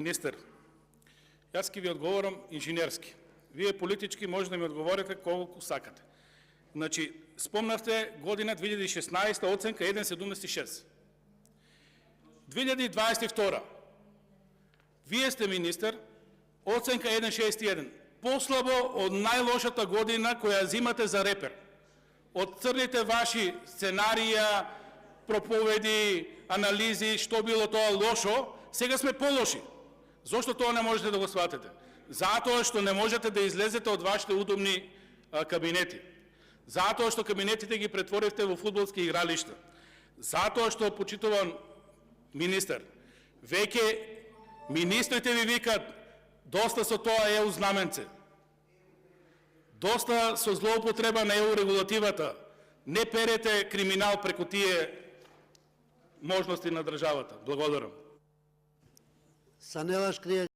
Министър, аз ке ви одговорам инженерски. Вие политички може да ми одговорите колко сакате. Значи, спомнахте година 2016 оценка 1,76. 2022. Вие сте министър, оценка 1,61. По-слабо от най-лошата година, коя взимате за репер. От църните ваши сценария, проповеди, анализи, що било това лошо, сега сме по-лоши. Защо това не можете да го сватите? Затоа што не можете да излезете от вашите удобни кабинети. Затоа што кабинетите ги претворихте во фудбалски игралишта. Затоа што, почитуван министър, веќе министрите ви викат доста со тоа ЕУ знаменце. Доста со злоупотреба на ЕУ регулативата. Не перете криминал преку тие можности на државата. Благодарам.